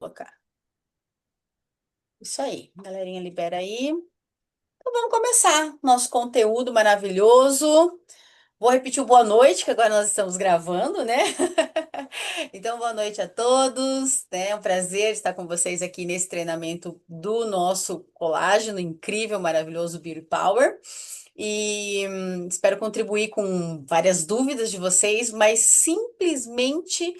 colocar. Isso aí, galerinha, libera aí. Então vamos começar nosso conteúdo maravilhoso. Vou repetir o boa noite, que agora nós estamos gravando, né? Então, boa noite a todos, né? É um prazer estar com vocês aqui nesse treinamento do nosso colágeno incrível, maravilhoso Beauty Power. E espero contribuir com várias dúvidas de vocês, mas simplesmente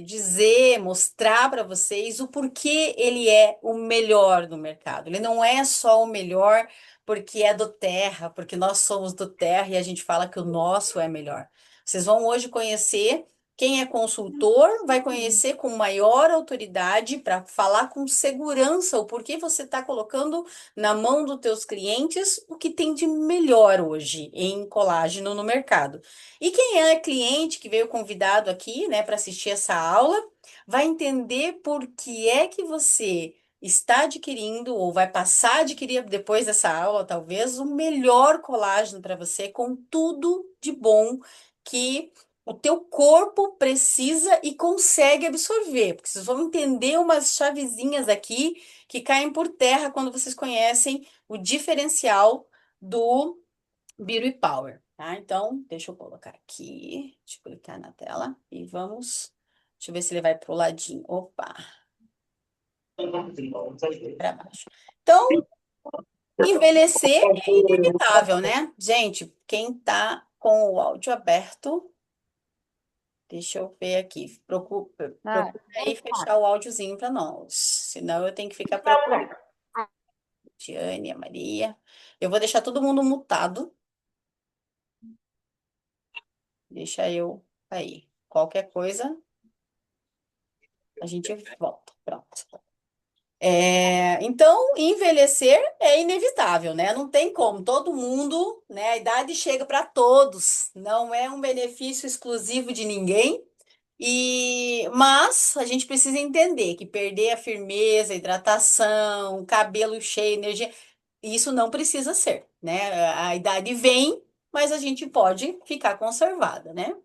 dizer, mostrar para vocês o porquê ele é o melhor no mercado. Ele não é só o melhor porque é do Terra, porque nós somos do Terra e a gente fala que o nosso é melhor. Vocês vão hoje conhecer. Quem é consultor vai conhecer com maior autoridade para falar com segurança o porquê você está colocando na mão dos teus clientes o que tem de melhor hoje em colágeno no mercado. E quem é cliente que veio convidado aqui, né, para assistir essa aula, vai entender por que é que você está adquirindo ou vai passar a adquirir depois dessa aula, talvez, o melhor colágeno para você com tudo de bom que o teu corpo precisa e consegue absorver, porque vocês vão entender umas chavezinhas aqui que caem por terra quando vocês conhecem o diferencial do Beauty Power, tá? Então, deixa eu colocar aqui, deixa eu clicar na tela e vamos, deixa eu ver se ele vai pro ladinho. Opa, para baixo. Então, envelhecer é inevitável, né? Gente, quem tá com o áudio aberto, deixa eu ver aqui. Ah, Procura aí fechar o áudiozinho para nós. Senão eu tenho que ficar procurando. Tiane, a Maria. Eu vou deixar todo mundo mutado. Deixa eu aí. Qualquer coisa, a gente volta. Pronto. Então, envelhecer é inevitável, né? Não tem como. Todo mundo, né? A idade chega para todos. Não é um benefício exclusivo de ninguém. Mas a gente precisa entender que perder a firmeza, a hidratação, cabelo cheio, energia, isso não precisa ser, né? A idade vem, mas a gente pode ficar conservada, né?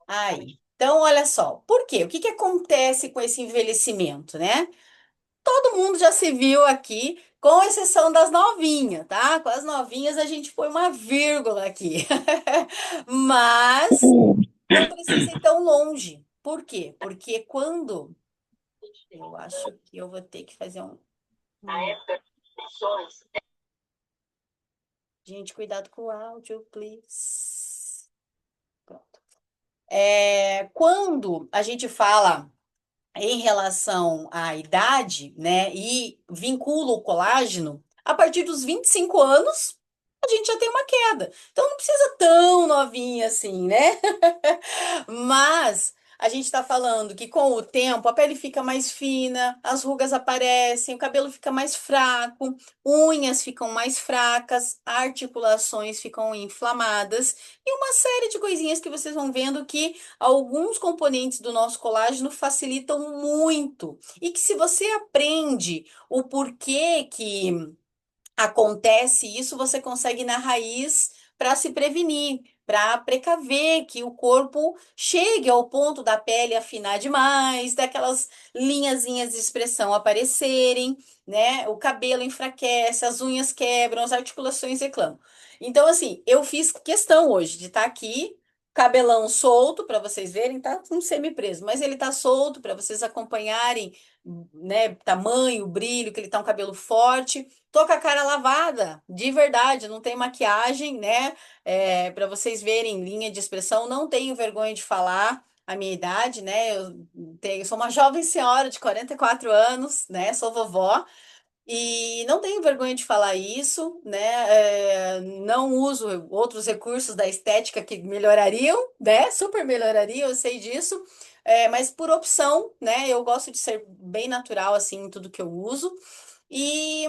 Aí. Então, olha só, por quê? O que que acontece com esse envelhecimento, né? Todo mundo já se viu aqui, com exceção das novinhas, tá? Com as novinhas a gente põe uma vírgula aqui. Mas não precisa ir tão longe. Por quê? Porque quando eu acho que eu vou ter que fazer Gente, cuidado com o áudio, please. Pronto. Quando a gente fala em relação à idade, né, e vincula o colágeno, a partir dos 25 anos, a gente já tem uma queda. Então não precisa tão novinha assim, né? Mas a gente está falando que com o tempo a pele fica mais fina, as rugas aparecem, o cabelo fica mais fraco, unhas ficam mais fracas, articulações ficam inflamadas e uma série de coisinhas que vocês vão vendo que alguns componentes do nosso colágeno facilitam muito. E que se você aprende o porquê que acontece isso, você consegue ir na raiz para se prevenir, para precaver que o corpo chegue ao ponto da pele afinar demais, daquelas linhazinhas de expressão aparecerem, né? O cabelo enfraquece, as unhas quebram, as articulações reclamam. Então, assim, eu fiz questão hoje de estar aqui, cabelão solto, para vocês verem, tá um semi-preso, mas ele tá solto para vocês acompanharem, né? Tamanho, brilho, que ele tá um cabelo forte. Tô com a cara lavada, de verdade, não tem maquiagem, né? Para vocês verem linha de expressão, não tenho vergonha de falar a minha idade, né? Sou uma jovem senhora de 44 anos, né? Sou vovó e não tenho vergonha de falar isso, né? Não uso outros recursos da estética que melhorariam, né? Super melhorariam, eu sei disso. Mas por opção, né? Eu gosto de ser bem natural assim em tudo que eu uso. E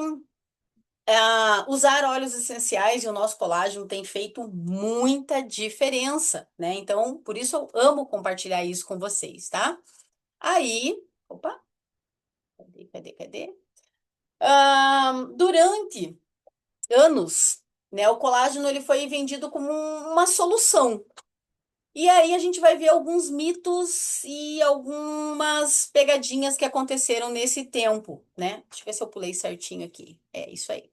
usar óleos essenciais e o nosso colágeno tem feito muita diferença, né? Então, por isso eu amo compartilhar isso com vocês, tá? Aí, opa, cadê? Durante anos, né, o colágeno ele foi vendido como uma solução. E aí a gente vai ver alguns mitos e algumas pegadinhas que aconteceram nesse tempo, né? Deixa eu ver se eu pulei certinho aqui. É isso aí.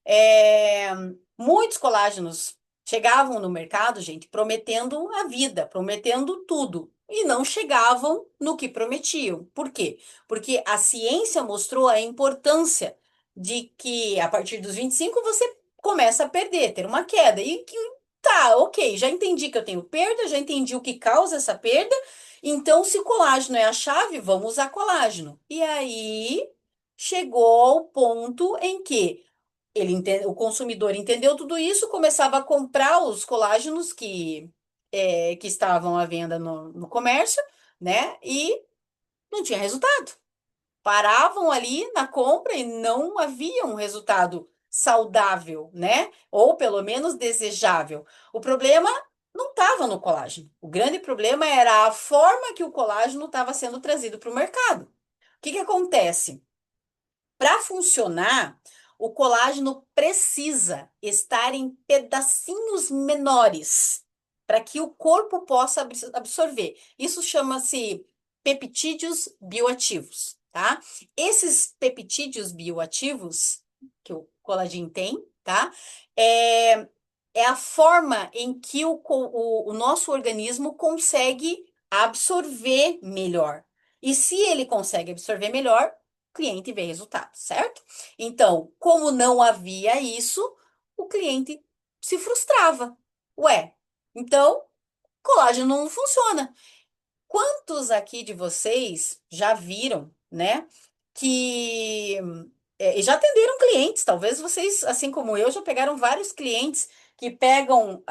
É, muitos colágenos chegavam no mercado, gente, prometendo a vida, prometendo tudo, e não chegavam no que prometiam. Por quê? Porque a ciência mostrou a importância de que a partir dos 25 você começa a perder, ter uma queda. E que tá, ok, já entendi que eu tenho perda, já entendi o que causa essa perda. Então, se colágeno é a chave, vamos usar colágeno. E aí chegou ao ponto em que o consumidor entendeu tudo isso, começava a comprar os colágenos que estavam à venda no comércio, né? E não tinha resultado. Paravam ali na compra e não havia um resultado saudável, né? Ou pelo menos desejável. O problema não estava no colágeno. O grande problema era a forma que o colágeno estava sendo trazido para o mercado. O que que acontece? Para funcionar, o colágeno precisa estar em pedacinhos menores para que o corpo possa absorver. Isso chama-se peptídeos bioativos, tá? Esses peptídeos bioativos que o colágeno tem, tá? É, é a forma em que o nosso organismo consegue absorver melhor. E se ele consegue absorver melhor, o cliente vê resultado, certo? Então, como não havia isso, o cliente se frustrava. Ué, então colágeno não funciona. Quantos aqui de vocês já viram, né, que e já atenderam clientes? Talvez vocês, assim como eu, já pegaram vários clientes que pegam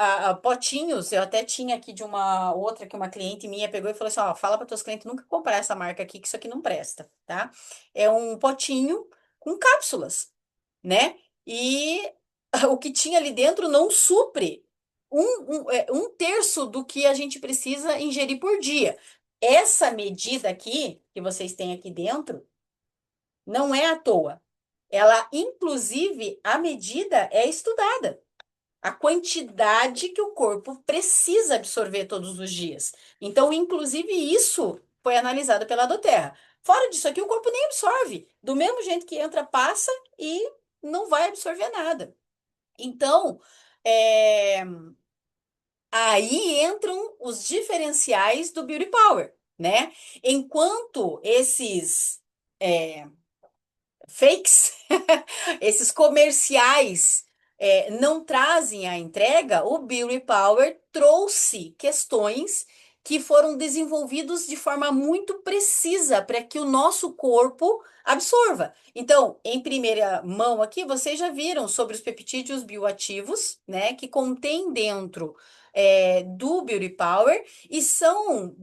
potinhos. Eu até tinha aqui de uma outra que uma cliente minha pegou e falou assim: ó, fala para teus clientes nunca comprar essa marca aqui, que isso aqui não presta, tá? É um potinho com cápsulas, né? E o que tinha ali dentro não supre um terço do que a gente precisa ingerir por dia. Essa medida aqui, que vocês têm aqui dentro, não é à toa. Ela, inclusive, a medida é estudada. A quantidade que o corpo precisa absorver todos os dias. Então, inclusive, isso foi analisado pela Doterra. Fora disso aqui, o corpo nem absorve. Do mesmo jeito que entra, passa e não vai absorver nada. Então, é, aí entram os diferenciais do Beauty Power, né? Enquanto esses fakes, esses comerciais não trazem a entrega, o Beauty Power trouxe questões que foram desenvolvidos de forma muito precisa para que o nosso corpo absorva. Então, em primeira mão aqui, vocês já viram sobre os peptídeos bioativos, né, que contém dentro do Beauty Power e são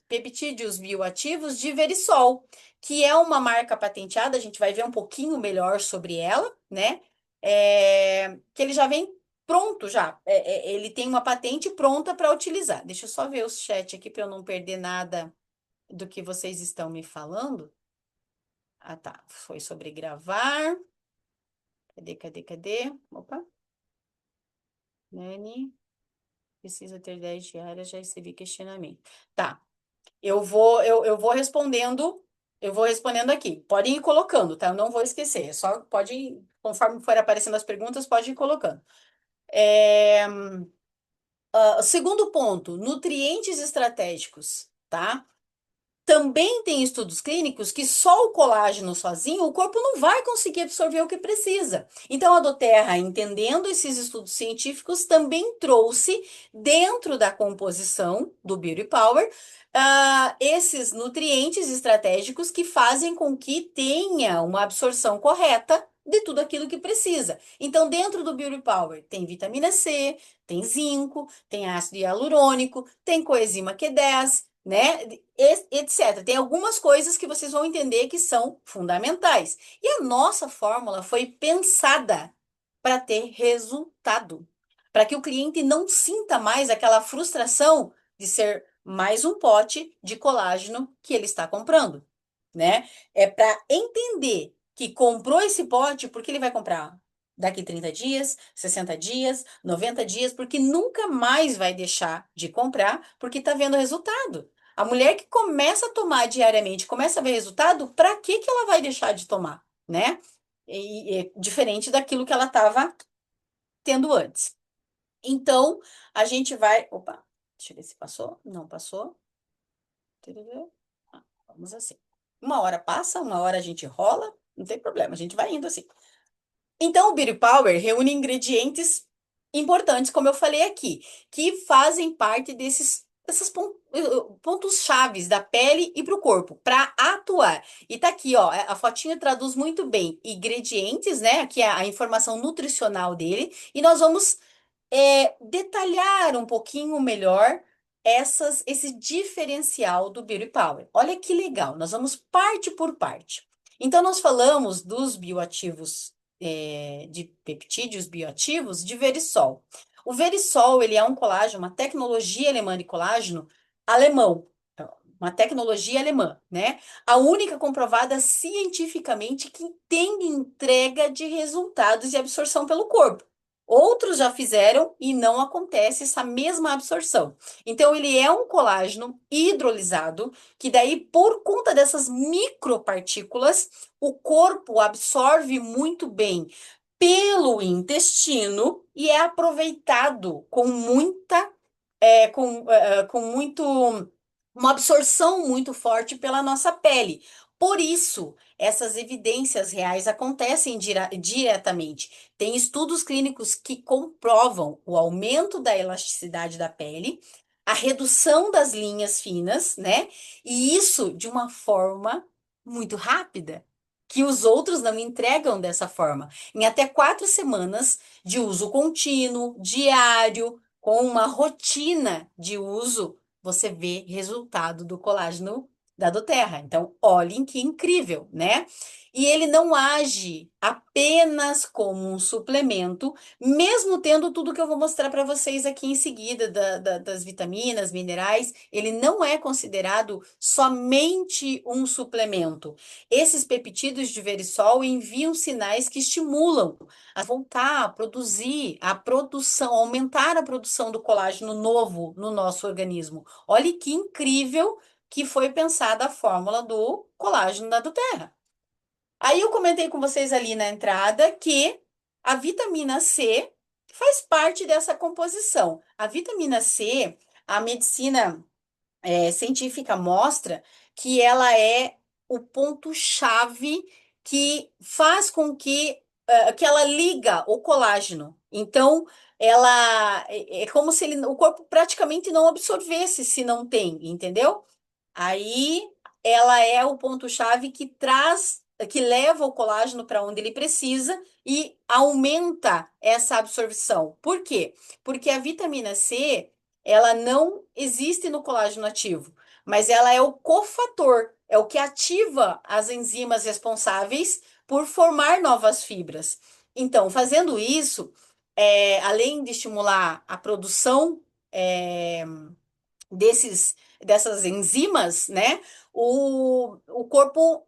peptídeos bioativos de Verisol, que é uma marca patenteada, a gente vai ver um pouquinho melhor sobre ela, né? Que ele já vem pronto já. Ele tem uma patente pronta para utilizar. Deixa eu só ver o chat aqui para eu não perder nada do que vocês estão me falando. Ah, tá. Foi sobre gravar. Cadê? Opa. Nani, precisa ter 10 diárias, já recebi questionamento. Tá. Eu vou respondendo, eu vou respondendo aqui. Podem ir colocando, tá? Eu não vou esquecer. Só pode ir, conforme for aparecendo as perguntas, pode ir colocando. É, segundo ponto, nutrientes estratégicos, tá? Também tem estudos clínicos que só o colágeno sozinho o corpo não vai conseguir absorver o que precisa. Então, a Doterra, entendendo esses estudos científicos, também trouxe dentro da composição do Beauty Power esses nutrientes estratégicos que fazem com que tenha uma absorção correta de tudo aquilo que precisa. Então, dentro do Beauty Power tem vitamina C, tem zinco, tem ácido hialurônico, tem coenzima Q10, né? Etc. Tem algumas coisas que vocês vão entender que são fundamentais. E a nossa fórmula foi pensada para ter resultado, para que o cliente não sinta mais aquela frustração de ser mais um pote de colágeno que ele está comprando, né? É para entender que comprou esse pote, porque ele vai comprar? daqui 30 dias, 60 dias, 90 dias, porque nunca mais vai deixar de comprar, porque está vendo resultado. A mulher que começa a tomar diariamente, começa a ver resultado, para que que ela vai deixar de tomar, né? Diferente daquilo que ela estava tendo antes. Então, a gente vai. Opa, deixa eu ver se passou. Não passou. Tarará. Ah, vamos assim. Uma hora passa, uma hora a gente rola, não tem problema, a gente vai indo assim. Então, o Beauty Power reúne ingredientes importantes, como eu falei aqui, que fazem parte desses pontos chaves da pele e para o corpo, para atuar. E tá aqui, ó, a fotinha traduz muito bem ingredientes, né? Aqui é a informação nutricional dele, e nós vamos detalhar um pouquinho melhor esse diferencial do Beauty Power. Olha que legal, nós vamos parte por parte. Então, nós falamos dos bioativos, de peptídeos bioativos de Verisol. O Verisol, ele é um colágeno, uma tecnologia alemã de colágeno alemão, uma tecnologia alemã, né? A única comprovada cientificamente que tem entrega de resultados de absorção pelo corpo. Outros já fizeram e não acontece essa mesma absorção. Então, ele é um colágeno hidrolisado, que daí, por conta dessas micropartículas, o corpo absorve muito bem pelo intestino e é aproveitado com muita, com muito, uma absorção muito forte pela nossa pele. Por isso, essas evidências reais acontecem diretamente. Tem estudos clínicos que comprovam o aumento da elasticidade da pele, a redução das linhas finas, né? E isso de uma forma muito rápida, que os outros não entregam dessa forma. Em até 4 semanas de uso contínuo, diário, com uma rotina de uso, você vê resultado do colágeno da Doterra. Então, olhem que incrível, né? E ele não age apenas como um suplemento, mesmo tendo tudo que eu vou mostrar para vocês aqui em seguida, das vitaminas, minerais, ele não é considerado somente um suplemento. Esses peptídeos de verisol enviam sinais que estimulam a voltar a produzir a produção, aumentar a produção do colágeno novo no nosso organismo. Olha que incrível que foi pensada a fórmula do colágeno da Doterra. Aí eu comentei com vocês ali na entrada que a vitamina C faz parte dessa composição. A vitamina C, a medicina científica mostra que ela é o ponto-chave que faz com que ela liga o colágeno. Então, ela é como se o corpo praticamente não absorvesse se não tem, entendeu? Aí ela é o ponto-chave que traz, que leva o colágeno para onde ele precisa e aumenta essa absorção. Por quê? Porque a vitamina C, ela não existe no colágeno ativo, mas ela é o cofator, é o que ativa as enzimas responsáveis por formar novas fibras. Então, fazendo isso, além de estimular a produção, é, dessas enzimas, né? O corpo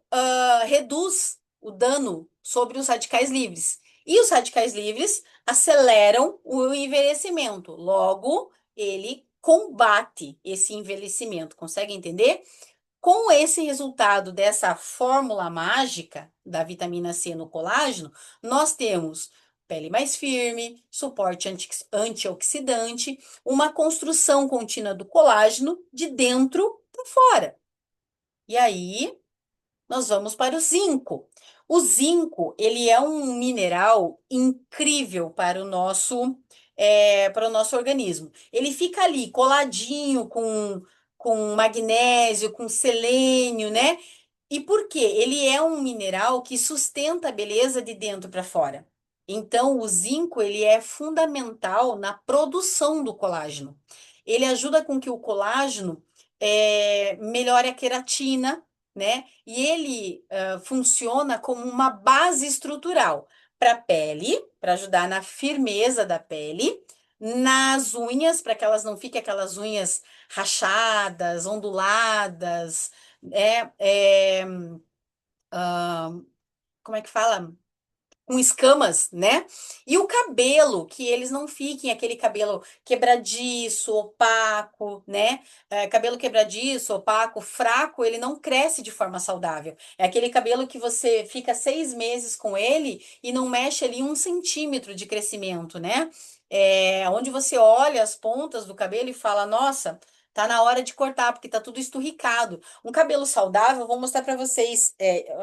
reduz o dano sobre os radicais livres. E os radicais livres aceleram o envelhecimento. Logo, ele combate esse envelhecimento. Consegue entender? Com esse resultado dessa fórmula mágica da vitamina C no colágeno, nós temos pele mais firme, suporte antioxidante, uma construção contínua do colágeno de dentro para fora. E aí, nós vamos para o zinco. O zinco, ele é um mineral incrível para o nosso organismo. Ele fica ali coladinho com magnésio, com selênio, né? E por quê? Ele é um mineral que sustenta a beleza de dentro para fora. Então, o zinco, ele é fundamental na produção do colágeno. Ele ajuda com que o colágeno melhore a queratina, né? E ele funciona como uma base estrutural para a pele, para ajudar na firmeza da pele, nas unhas, para que elas não fiquem aquelas unhas rachadas, onduladas, é, é, como é que fala? com escamas, né? E o cabelo, que eles não fiquem aquele cabelo quebradiço, opaco, né? Cabelo quebradiço, opaco, fraco, ele não cresce de forma saudável. É aquele cabelo que você fica 6 meses com ele e não mexe ali 1 centímetro de crescimento, né? Onde você olha as pontas do cabelo e fala, nossa, tá na hora de cortar, porque tá tudo esturricado. Um cabelo saudável, eu vou mostrar para vocês.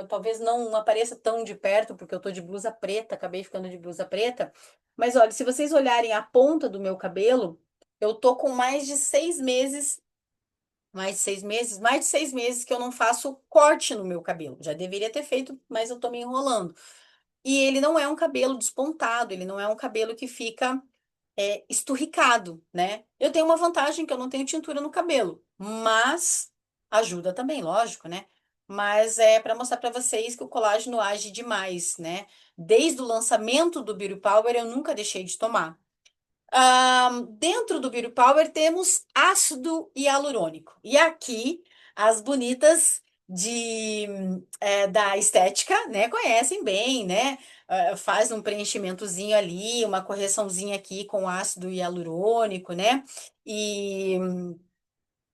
Talvez não apareça tão de perto, porque eu tô de blusa preta, acabei ficando de blusa preta. Mas olha, se vocês olharem a ponta do meu cabelo, eu tô com mais de 6 meses que eu não faço corte no meu cabelo. Já deveria ter feito, mas eu tô me enrolando. E ele não é um cabelo despontado, ele não é um cabelo que fica esturricado, né? Eu tenho uma vantagem que eu não tenho tintura no cabelo, mas ajuda também, lógico, né? Mas é para mostrar para vocês que o colágeno age demais, né? Desde o lançamento do Beauty Power, eu nunca deixei de tomar. Dentro do Beauty Power temos ácido hialurônico. E aqui as bonitas da estética, né, conhecem bem, né? Faz um preenchimentozinho ali, uma correçãozinha aqui com ácido hialurônico, né? E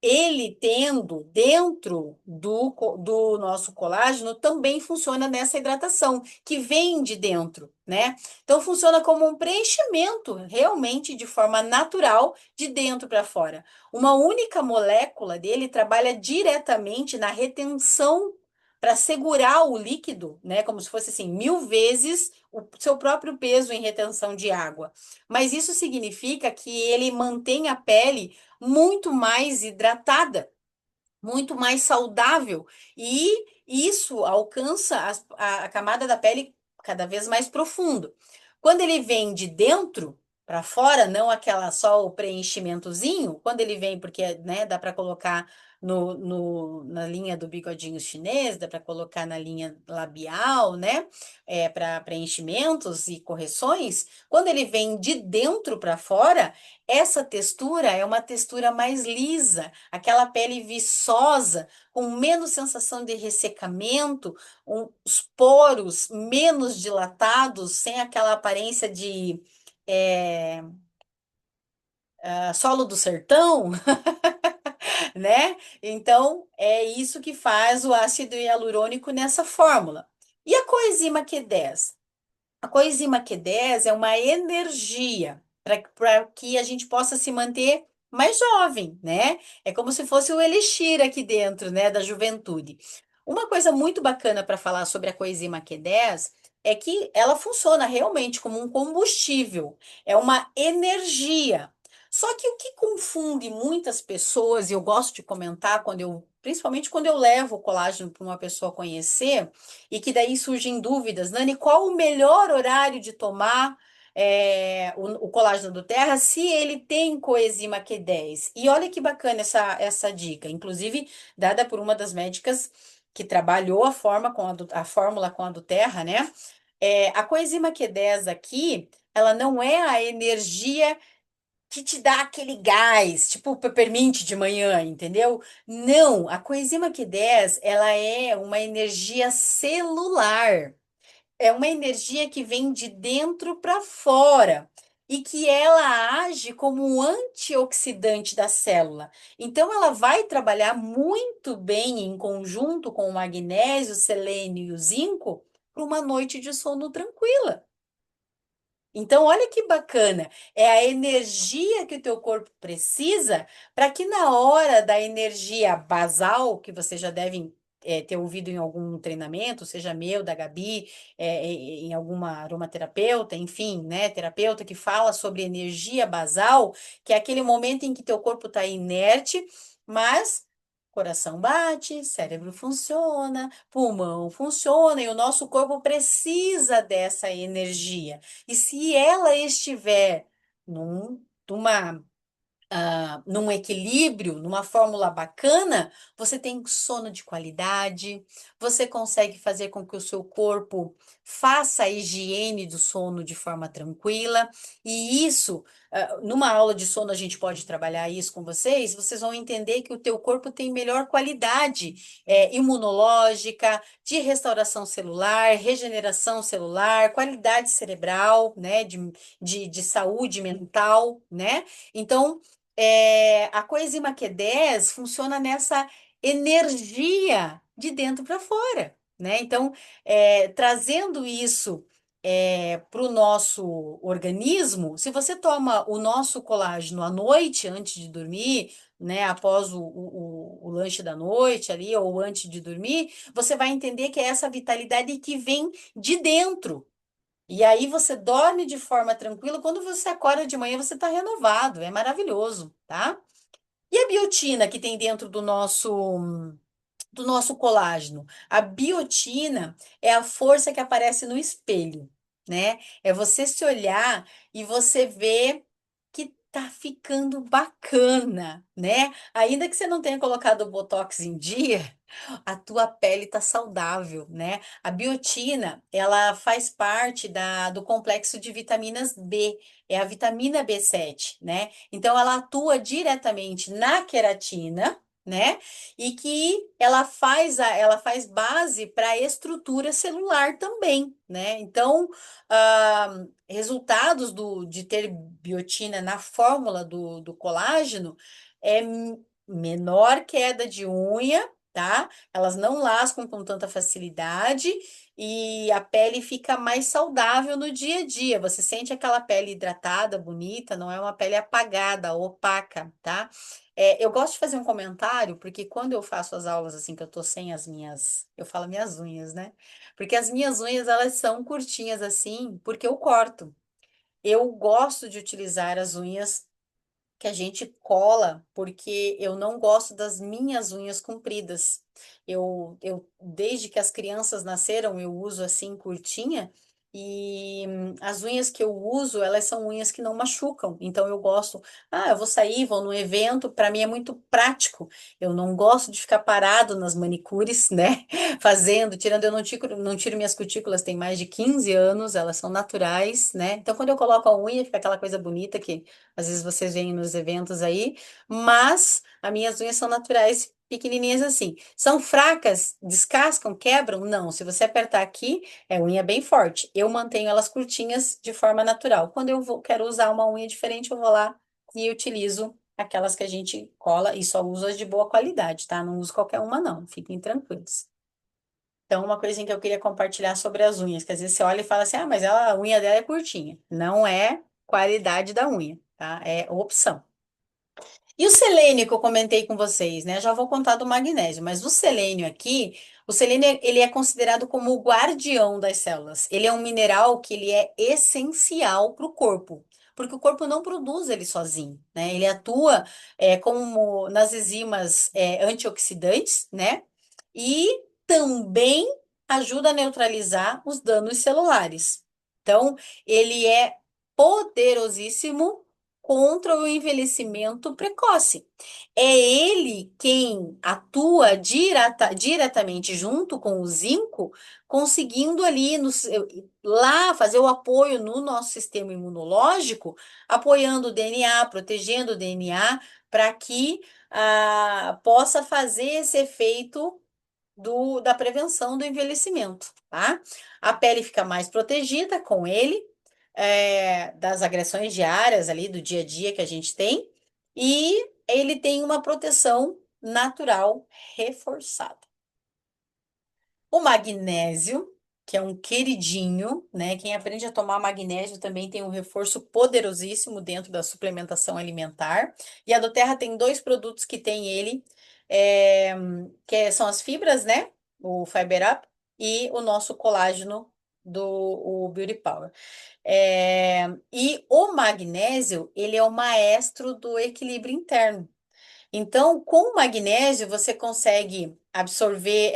ele tendo dentro do nosso colágeno também funciona nessa hidratação que vem de dentro, né? Então funciona como um preenchimento realmente de forma natural de dentro para fora. Uma única molécula dele trabalha diretamente na retenção para segurar o líquido, né? Como se fosse assim, 1000 vezes o seu próprio peso em retenção de água. Mas isso significa que ele mantém a pele muito mais hidratada, muito mais saudável, e isso alcança a camada da pele cada vez mais profundo. Quando ele vem de dentro para fora, não aquela só o preenchimentozinho, quando ele vem, porque né, dá para colocar na linha do bigodinho chinês, dá para colocar na linha labial, né? Para preenchimentos e correções. Quando ele vem de dentro para fora, essa textura é uma textura mais lisa, aquela pele viçosa, com menos sensação de ressecamento, os poros menos dilatados, sem aquela aparência de é, solo do sertão, né? Então, é isso que faz o ácido hialurônico nessa fórmula. E a coenzima Q10? A coenzima Q10 é uma energia para que a gente possa se manter mais jovem, né? É como se fosse o elixir aqui dentro, né, da juventude. Uma coisa muito bacana para falar sobre a coenzima Q10 é que ela funciona realmente como um combustível, é uma energia. Só que o que confunde muitas pessoas, e eu gosto de comentar principalmente quando eu levo o colágeno para uma pessoa conhecer, e que daí surgem dúvidas, Nani, qual o melhor horário de tomar o colágeno do Terra se ele tem coenzima Q10? E olha que bacana essa dica, inclusive dada por uma das médicas que trabalhou a fórmula com a do Terra, né? A coenzima Q10 aqui, ela não é a energia que te dá aquele gás, tipo o peppermint de manhã, entendeu? Não, a coenzima Q10, ela é uma energia celular. É uma energia que vem de dentro para fora e que ela age como um antioxidante da célula. Então, ela vai trabalhar muito bem em conjunto com o magnésio, o selênio e o zinco para uma noite de sono tranquila. Então, olha que bacana. É a energia que o teu corpo precisa para que na hora da energia basal, que você já deve ter ouvido em algum treinamento, seja meu, da Gabi, em alguma aromaterapeuta, enfim, né, terapeuta que fala sobre energia basal, que é aquele momento em que teu corpo está inerte, mas coração bate, cérebro funciona, pulmão funciona, e o nosso corpo precisa dessa energia. E se ela estiver numa num equilíbrio, numa fórmula bacana, você tem sono de qualidade, você consegue fazer com que o seu corpo faça a higiene do sono de forma tranquila, e isso, numa aula de sono a gente pode trabalhar isso com vocês, vocês vão entender que o teu corpo tem melhor qualidade, imunológica, de restauração celular, regeneração celular, qualidade cerebral, né, de saúde mental, né? Então, a coenzima Q10 funciona nessa energia de dentro para fora, né? Então, trazendo isso para o nosso organismo, se você toma o nosso colágeno à noite, antes de dormir, né, após o lanche da noite ali, ou antes de dormir, você vai entender que é essa vitalidade que vem de dentro. E aí você dorme de forma tranquila. Quando você acorda de manhã, você está renovado. É maravilhoso, tá? E a biotina que tem dentro do nosso colágeno? A biotina é a força que aparece no espelho, né? É você se olhar e você ver que tá ficando bacana, né? Ainda que você não tenha colocado o Botox em dia, a tua pele tá saudável, né? A biotina, ela faz parte do complexo de vitaminas B, é a vitamina B7, né? Então, ela atua diretamente na queratina, né? E que ela faz base para a estrutura celular também, né? Então, resultados de ter biotina na fórmula do colágeno é menor queda de unha, tá? Elas não lascam com tanta facilidade e a pele fica mais saudável no dia a dia. Você sente aquela pele hidratada, bonita, não é uma pele apagada, opaca, tá? Eu gosto de fazer um comentário, porque quando eu faço as aulas assim, que eu tô sem as minhas, eu falo minhas unhas, né? Porque as minhas unhas, elas são curtinhas assim, porque eu corto. Eu gosto de utilizar as unhas que a gente cola, porque eu não gosto das minhas unhas compridas. Desde que as crianças nasceram, eu uso assim curtinha, e as unhas que eu uso, elas são unhas que não machucam. Então eu gosto, eu vou sair, vou num evento, para mim é muito prático. Eu não gosto de ficar parado nas manicures, né? Fazendo, tirando, eu não tiro minhas cutículas, tem mais de 15 anos, elas são naturais, né? Então quando eu coloco a unha, fica aquela coisa bonita que às vezes vocês veem nos eventos aí, mas as minhas unhas são naturais, pequenininhas assim. São fracas, descascam, quebram? Não. Se você apertar aqui, é unha bem forte. Eu mantenho elas curtinhas de forma natural. Quando quero usar uma unha diferente, eu vou lá e utilizo aquelas que a gente cola e só uso as de boa qualidade, tá? Não uso qualquer uma, não. Fiquem tranquilos. Então, uma coisinha que eu queria compartilhar sobre as unhas, que às vezes você olha e fala assim, mas a unha dela é curtinha. Não é qualidade da unha, tá? É opção. E o selênio que eu comentei com vocês, né? Já vou contar do magnésio, mas o selênio aqui, o selênio ele é considerado como o guardião das células. Ele é um mineral que ele é essencial para o corpo, porque o corpo não produz ele sozinho, né? Ele atua como nas enzimas antioxidantes, né? E também ajuda a neutralizar os danos celulares. Então, ele é poderosíssimo contra o envelhecimento precoce. É ele quem atua diretamente junto com o zinco, conseguindo ali lá fazer o apoio no nosso sistema imunológico, apoiando o DNA, protegendo o DNA, para que possa fazer esse efeito da prevenção do envelhecimento, tá? A pele fica mais protegida com ele, das agressões diárias ali do dia a dia que a gente tem, e ele tem uma proteção natural reforçada. O magnésio, que é um queridinho, né? Quem aprende a tomar magnésio também tem um reforço poderosíssimo dentro da suplementação alimentar. E a doTERRA tem dois produtos que tem ele, é, são as fibras, né? O Fiber Up e o nosso colágeno o Beauty Power. E o magnésio, ele é o maestro do equilíbrio interno. Então, com o magnésio, você consegue absorver.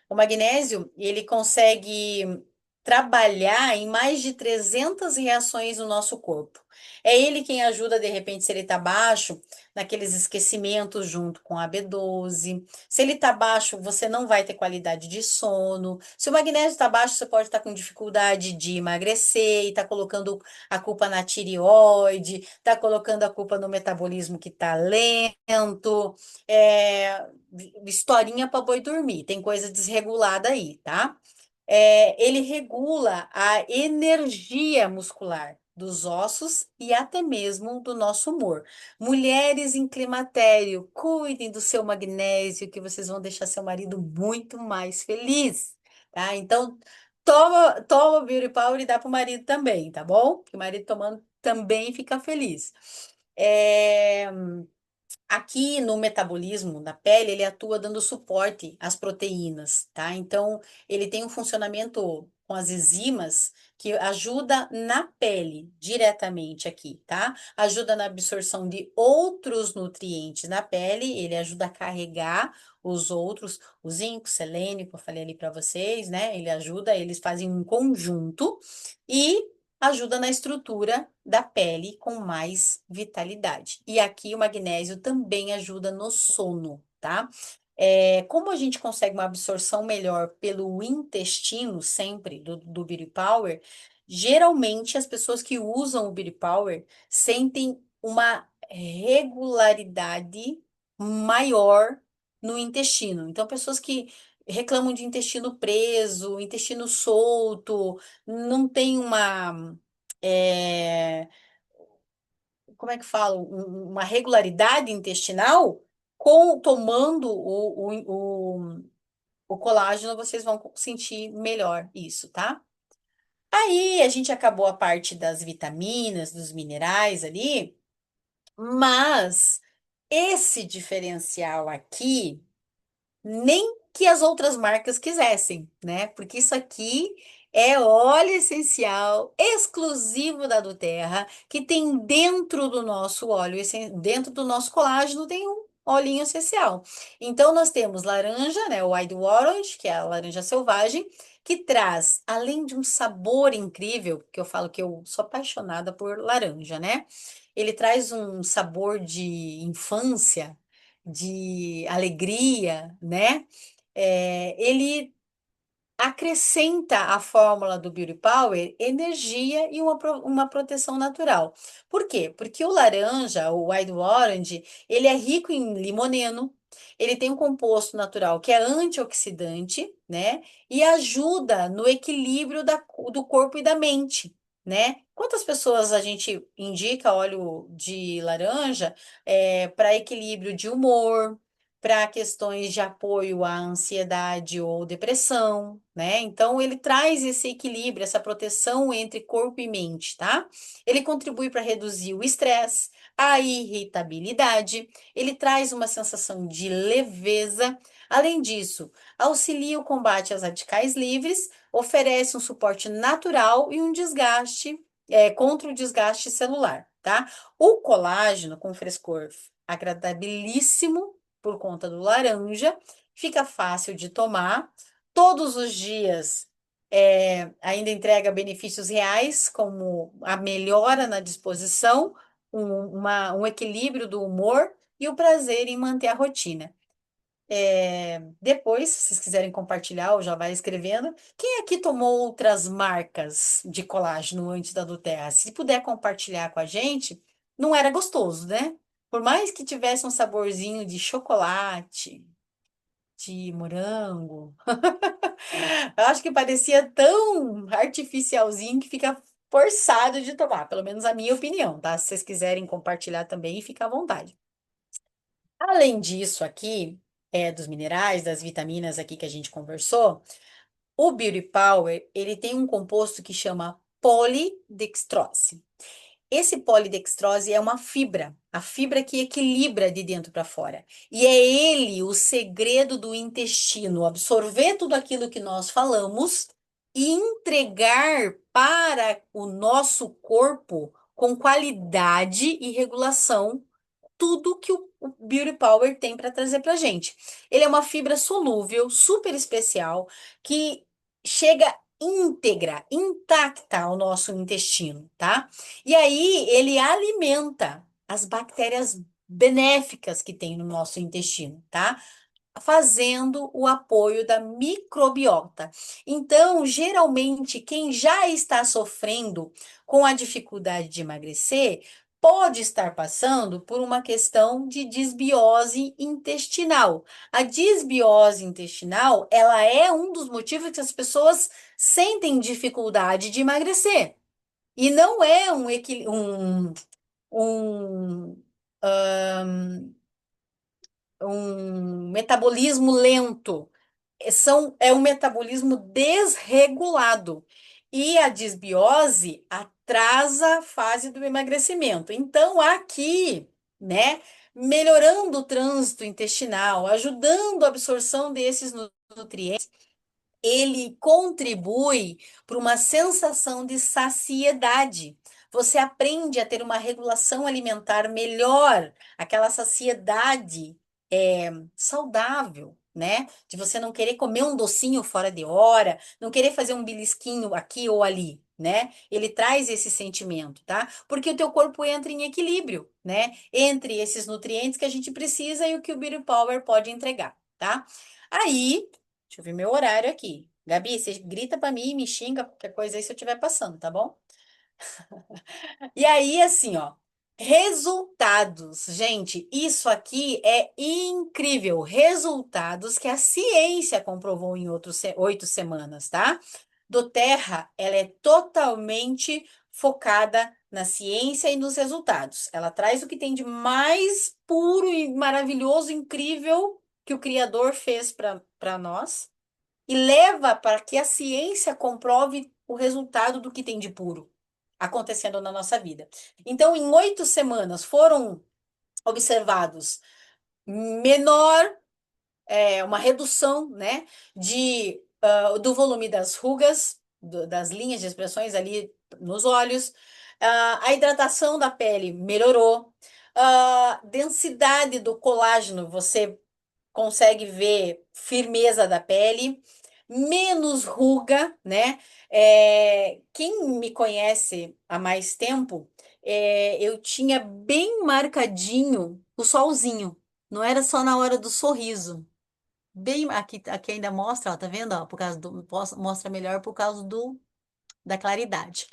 O magnésio, ele consegue trabalhar em mais de 300 reações no nosso corpo. É ele quem ajuda, de repente, se ele tá baixo, naqueles esquecimentos junto com a B12. Se ele tá baixo, você não vai ter qualidade de sono. Se o magnésio está baixo, você pode estar com dificuldade de emagrecer e tá colocando a culpa na tireoide, tá colocando a culpa no metabolismo que tá lento. É, historinha para boi dormir. Tem coisa desregulada aí, tá? Ele regula a energia muscular dos ossos e até mesmo do nosso humor. Mulheres em climatério, cuidem do seu magnésio, que vocês vão deixar seu marido muito mais feliz, tá? Então, toma o Beauty Power e dá pro marido também, tá bom? Porque o marido tomando também fica feliz. É, Aqui no metabolismo da pele, ele atua dando suporte às proteínas, tá? Então, ele tem um funcionamento com as enzimas que ajuda na pele diretamente aqui, tá? Ajuda na absorção de outros nutrientes na pele, ele ajuda a carregar os outros, o zinco, selênio, que eu falei ali para vocês, né? Ele ajuda, eles fazem um conjunto e ajuda na estrutura da pele com mais vitalidade. E aqui o magnésio também ajuda no sono, tá? Como a gente consegue uma absorção melhor pelo intestino, sempre, do Beauty Power, geralmente as pessoas que usam o Beauty Power sentem uma regularidade maior no intestino. Então, pessoas que reclamam de intestino preso, intestino solto, não tem é, como é que falo, uma regularidade intestinal, tomando o colágeno, vocês vão sentir melhor isso, tá? Aí a gente acabou a parte das vitaminas, dos minerais ali, mas esse diferencial aqui nem que as outras marcas quisessem, né? Porque isso aqui é óleo essencial exclusivo da Doterra, que tem dentro do nosso óleo, dentro do nosso colágeno, tem um olhinho essencial. Então, nós temos laranja, né? O Wild Orange, que é a laranja selvagem, que traz, além de um sabor incrível, que eu falo que eu sou apaixonada por laranja, né? Ele traz um sabor de infância, de alegria, né? Ele acrescenta à fórmula do Beauty Power energia e uma proteção natural. Por quê? Porque o laranja, o Wild Orange, ele é rico em limoneno, ele tem um composto natural que é antioxidante, né? E ajuda no equilíbrio do corpo e da mente, né? Quantas pessoas a gente indica óleo de laranja para equilíbrio de humor, para questões de apoio à ansiedade ou depressão, né? Então, ele traz esse equilíbrio, essa proteção entre corpo e mente, tá? Ele contribui para reduzir o estresse, a irritabilidade, ele traz uma sensação de leveza. Além disso, auxilia o combate às radicais livres, oferece um suporte natural e um desgaste, contra o desgaste celular, tá? O colágeno com frescor agradabilíssimo por conta do laranja, fica fácil de tomar. Todos os dias ainda entrega benefícios reais, como a melhora na disposição, um equilíbrio do humor e o prazer em manter a rotina. Depois, se vocês quiserem compartilhar ou já vai escrevendo, quem aqui tomou outras marcas de colágeno antes da Doterra? Se puder compartilhar com a gente, não era gostoso, né? Por mais que tivesse um saborzinho de chocolate, de morango, eu acho que parecia tão artificialzinho que fica forçado de tomar, pelo menos a minha opinião, tá? Se vocês quiserem compartilhar também, fica à vontade. Além disso aqui, dos minerais, das vitaminas aqui que a gente conversou, o Beauty Power, ele tem um composto que chama polidextrose. Esse polidextrose é uma fibra, a fibra que equilibra de dentro para fora. E é ele o segredo do intestino, absorver tudo aquilo que nós falamos e entregar para o nosso corpo com qualidade e regulação tudo que o Beauty Power tem para trazer para gente. Ele é uma fibra solúvel, super especial, que chega íntegra, intacta ao nosso intestino, tá? E aí ele alimenta as bactérias benéficas que tem no nosso intestino, tá? Fazendo o apoio da microbiota. Então, geralmente, quem já está sofrendo com a dificuldade de emagrecer pode estar passando por uma questão de desbiose intestinal. A desbiose intestinal, ela é um dos motivos que as pessoas sentem dificuldade de emagrecer. E não é um, um metabolismo lento. É um metabolismo desregulado. E a desbiose atrasa a fase do emagrecimento. Então, aqui, né, melhorando o trânsito intestinal, ajudando a absorção desses nutrientes, ele contribui para uma sensação de saciedade. Você aprende a ter uma regulação alimentar melhor, aquela saciedade saudável, né? De você não querer comer um docinho fora de hora, não querer fazer um belisquinho aqui ou ali, né? Ele traz esse sentimento, tá? Porque o teu corpo entra em equilíbrio, né? Entre esses nutrientes que a gente precisa e o que o Beauty Power pode entregar, tá? Aí deixa eu ver meu horário aqui. Gabi, você grita pra mim, me xinga, qualquer coisa aí se eu estiver passando, tá bom? E aí, assim, ó, resultados. Gente, isso aqui é incrível. Resultados que a ciência comprovou em 8 semanas, tá? Do Terra, ela é totalmente focada na ciência e nos resultados. Ela traz o que tem de mais puro e maravilhoso, incrível que o Criador fez para nós e leva para que a ciência comprove o resultado do que tem de puro acontecendo na nossa vida. Então, em 8 semanas foram observados menor, uma redução, né, do volume das rugas, das linhas de expressões ali nos olhos, a hidratação da pele melhorou, a densidade do colágeno, você consegue ver firmeza da pele, menos ruga, né? Quem me conhece há mais tempo, eu tinha bem marcadinho o solzinho. Não era só na hora do sorriso. Bem, aqui ainda mostra, ó, tá vendo? Ó, por causa mostra melhor por causa da claridade.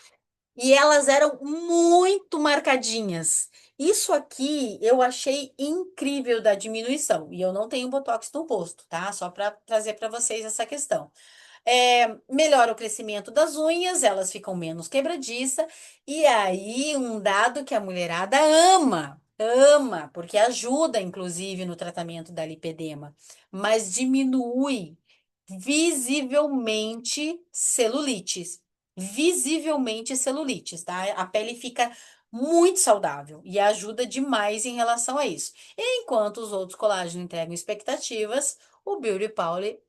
E elas eram muito marcadinhas. Isso aqui eu achei incrível da diminuição. E eu não tenho botox no rosto, tá? Só para trazer para vocês essa questão. Melhora o crescimento das unhas, elas ficam menos quebradiças. E aí, um dado que a mulherada ama, ama, porque ajuda, inclusive, no tratamento da lipedema, mas diminui visivelmente celulites. Visivelmente celulites, tá? A pele fica muito saudável e ajuda demais em relação a isso. Enquanto os outros colágenos entregam expectativas, o Beauty Power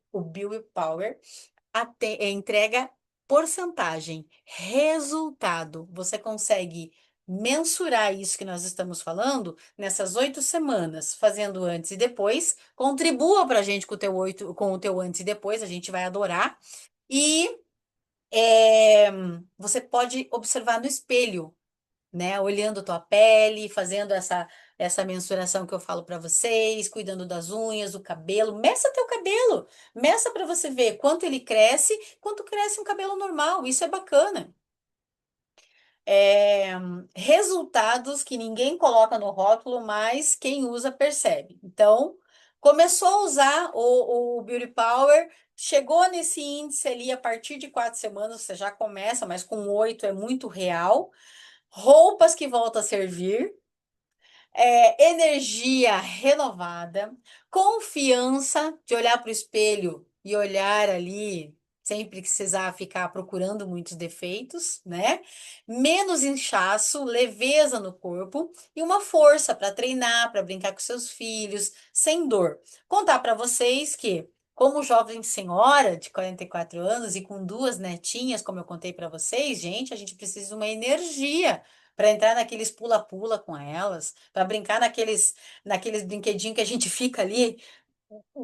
entrega porcentagem, resultado. Você consegue mensurar isso que nós estamos falando nessas 8 semanas, fazendo antes e depois. Contribua para a gente com o teu antes e depois, a gente vai adorar. E é, você pode observar no espelho, né? Olhando tua pele, fazendo essa mensuração que eu falo para vocês, cuidando das unhas, do cabelo. Meça teu cabelo, meça para você ver quanto ele cresce, quanto cresce um cabelo normal. Isso é bacana. É, resultados que ninguém coloca no rótulo, mas quem usa percebe. Então, começou a usar o Beauty Power, chegou nesse índice ali a partir de 4 semanas, você já começa, mas com 8 é muito real. Roupas que voltam a servir, energia renovada, confiança de olhar para o espelho e olhar ali sem precisar ficar procurando muitos defeitos, né? Menos inchaço, leveza no corpo e uma força para treinar, para brincar com seus filhos, sem dor. Contar para vocês que, como jovem senhora de 44 anos e com duas netinhas, como eu contei para vocês, gente, a gente precisa de uma energia para entrar naqueles pula-pula com elas, para brincar naqueles brinquedinhos que a gente fica ali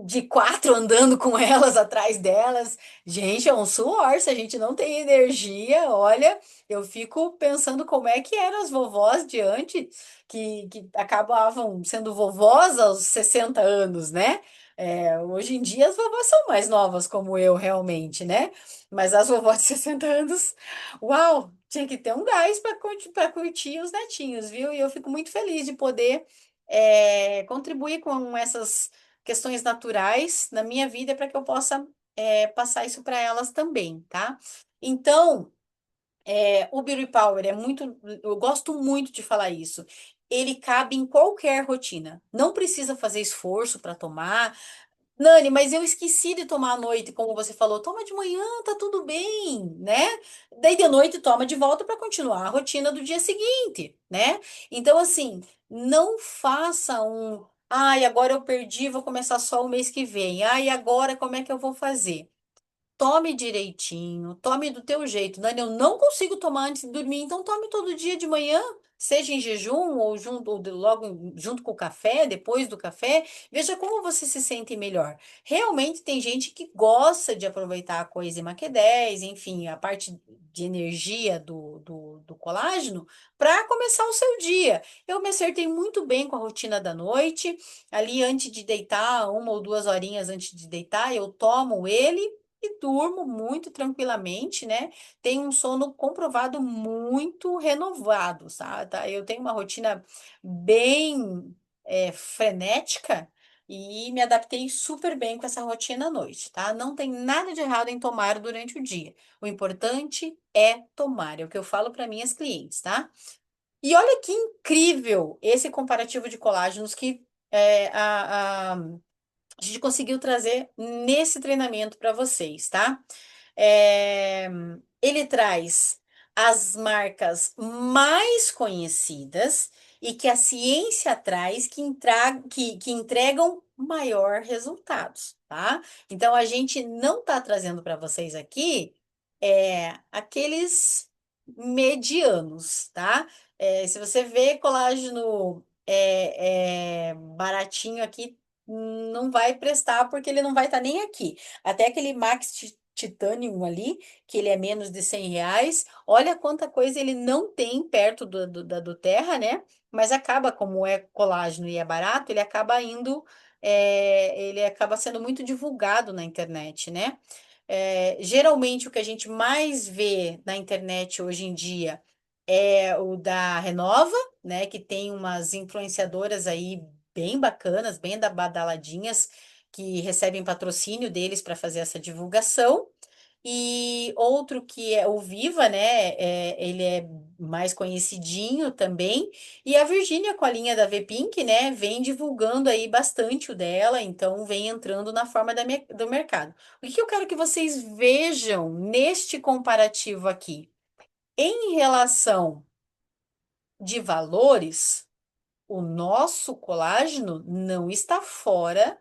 de quatro andando com elas atrás delas. Gente, é um suor. Se a gente não tem energia, olha, eu fico pensando como é que eram as vovós de antes, que acabavam sendo vovós aos 60 anos, né? É, hoje em dia as vovós são mais novas, como eu realmente, né? Mas as vovós de 60 anos, uau, tinha que ter um gás para curtir os netinhos, viu? E eu fico muito feliz de poder contribuir com essas questões naturais na minha vida para que eu possa passar isso para elas também, tá? Então, o Beauty Power é muito, eu gosto muito de falar isso. Ele cabe em qualquer rotina. Não precisa fazer esforço para tomar. Nani, mas eu esqueci de tomar à noite, como você falou. Toma de manhã, tá tudo bem, né? Daí de noite toma de volta para continuar a rotina do dia seguinte, né? Então, assim, não faça um. Ai, agora eu perdi, vou começar só o mês que vem. Ai, agora como é que eu vou fazer? Tome direitinho, tome do teu jeito. Nani, eu não consigo tomar antes de dormir, então tome todo dia de manhã, seja em jejum ou junto, logo junto com o café, depois do café. Veja como você se sente melhor. Realmente tem gente que gosta de aproveitar a coenzima Q10, enfim, a parte de energia do colágeno, para começar o seu dia. Eu me acertei muito bem com a rotina da noite. Ali antes de deitar, 1 ou 2 horinhas antes de deitar, eu tomo ele e durmo muito tranquilamente, né? Tenho um sono comprovado muito renovado, sabe? Tá? Eu tenho uma rotina bem frenética e me adaptei super bem com essa rotina à noite, tá? Não tem nada de errado em tomar durante o dia. O importante é tomar, é o que eu falo para minhas clientes, tá? E olha que incrível esse comparativo de colágenos que a gente conseguiu trazer nesse treinamento para vocês, tá? É, ele traz as marcas mais conhecidas e que a ciência traz que entregam maior resultados, tá? Então a gente não está trazendo para vocês aqui aqueles medianos, tá? Se você vê colágeno baratinho aqui, não vai prestar porque ele não vai estar nem aqui. Até aquele Max Titanium ali, que ele é menos de R$ 100, olha quanta coisa ele não tem perto do Terra, né? Mas acaba, como é colágeno e é barato, ele acaba sendo muito divulgado na internet, né? Geralmente o que a gente mais vê na internet hoje em dia é o da Renova, né? Que tem umas influenciadoras aí bem bacanas, bem badaladinhas, que recebem patrocínio deles para fazer essa divulgação. E outro que é o Viva, né? Ele é mais conhecidinho também. E a Virgínia, com a linha da V-Pink, né? Vem divulgando aí bastante o dela, então vem entrando na forma do mercado. O que eu quero que vocês vejam neste comparativo aqui? Em relação de valores, o nosso colágeno não está fora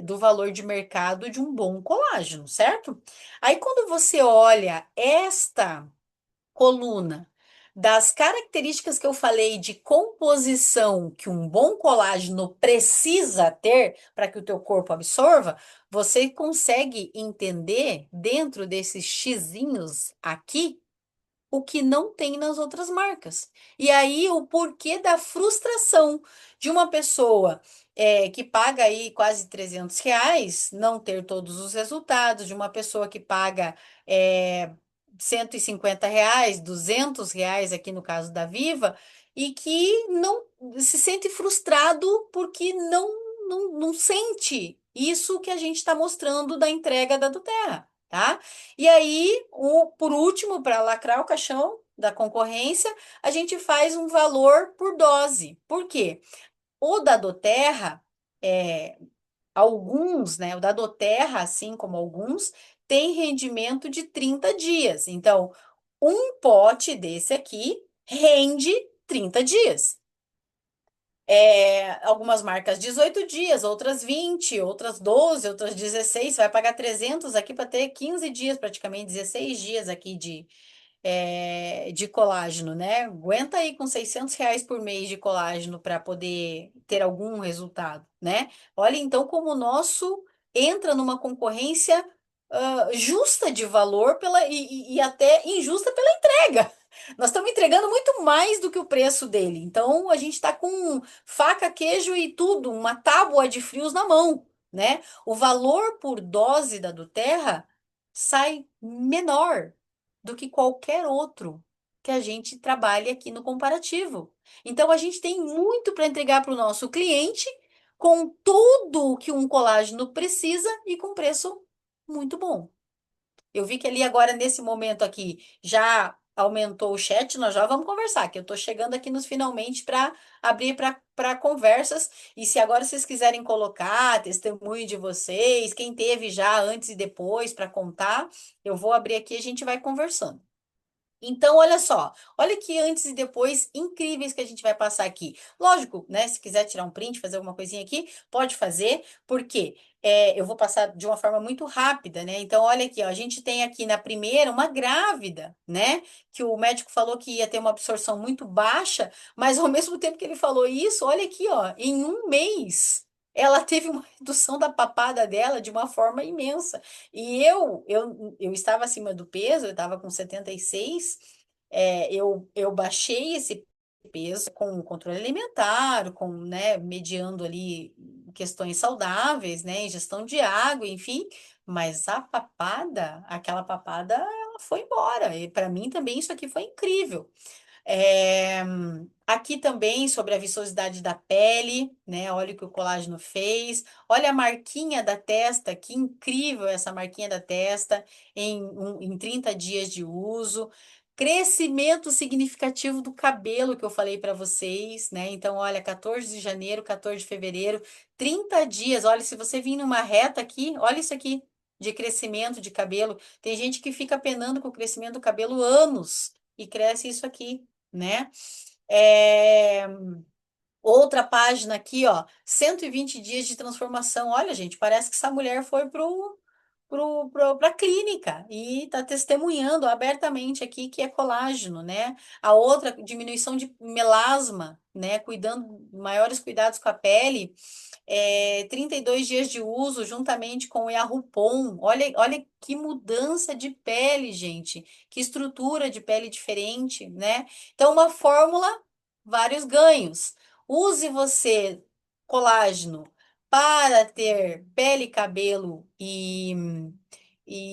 do valor de mercado de um bom colágeno, certo? Aí, quando você olha esta coluna das características que eu falei de composição que um bom colágeno precisa ter para que o teu corpo absorva, você consegue entender dentro desses xizinhos aqui o que não tem nas outras marcas. E aí o porquê da frustração de uma pessoa que paga aí quase R$ 300 não ter todos os resultados, de uma pessoa que paga R$ 150, R$ 200 aqui no caso da Viva, e que não se sente frustrado porque não sente isso que a gente está mostrando da entrega da Doterra. Tá? E aí, por último, para lacrar o caixão da concorrência, a gente faz um valor por dose. Por quê? O da Doterra, alguns, né? O da Doterra, assim como alguns, tem rendimento de 30 dias. Então, um pote desse aqui rende 30 dias. Algumas marcas 18 dias, outras 20, outras 12, outras 16. Você vai pagar 300 aqui para ter 15 dias, praticamente 16 dias aqui de colágeno, né? Aguenta aí com R$ 600 por mês de colágeno para poder ter algum resultado, né? Olha então como o nosso entra numa concorrência justa de valor e até injusta pela entrega. Nós estamos entregando muito mais do que o preço dele. Então a gente está com faca, queijo e tudo, uma tábua de frios na mão, né? O valor por dose da Doterra sai menor do que qualquer outro que a gente trabalhe aqui no comparativo. Então a gente tem muito para entregar para o nosso cliente com tudo o que um colágeno precisa e com preço muito bom. Eu vi que ali agora, nesse momento aqui, já aumentou o chat, nós já vamos conversar, que eu estou chegando aqui nos finalmente para abrir para conversas. E se agora vocês quiserem colocar testemunho de vocês, quem teve já antes e depois para contar, eu vou abrir aqui e a gente vai conversando. Então, olha só, olha que antes e depois incríveis que a gente vai passar aqui. Lógico, né? Se quiser tirar um print, fazer alguma coisinha aqui, pode fazer, porque eu vou passar de uma forma muito rápida, né? Então, olha aqui, ó, a gente tem aqui na primeira uma grávida, né? Que o médico falou que ia ter uma absorção muito baixa, mas ao mesmo tempo que ele falou isso, olha aqui, ó, em um mês. Ela teve uma redução da papada dela de uma forma imensa. E eu estava acima do peso, eu estava com 76, eu baixei esse peso com controle alimentar, com, né, mediando ali questões saudáveis, né, ingestão de água, enfim, mas a papada, aquela papada, ela foi embora. E para mim também isso aqui foi incrível. É, aqui também sobre a viçosidade da pele, né? Olha o que o colágeno fez. Olha a marquinha da testa, que incrível essa marquinha da testa em 30 dias de uso. Crescimento significativo do cabelo que eu falei para vocês, né? Então, olha, 14 de janeiro, 14 de fevereiro, 30 dias. Olha, se você vir numa reta aqui, olha isso aqui de crescimento de cabelo. Tem gente que fica penando com o crescimento do cabelo anos e cresce isso aqui, né? É, outra página aqui, ó, 120 dias de transformação. Olha, gente, parece que essa mulher foi para a clínica e está testemunhando abertamente aqui que é colágeno, né? A outra, diminuição de melasma, né? Cuidando, maiores cuidados com a pele. 32 dias de uso juntamente com o Yarrupon. Olha que mudança de pele, gente. Que estrutura de pele diferente, né? Então, uma fórmula, vários ganhos. Use você colágeno para ter pele, cabelo e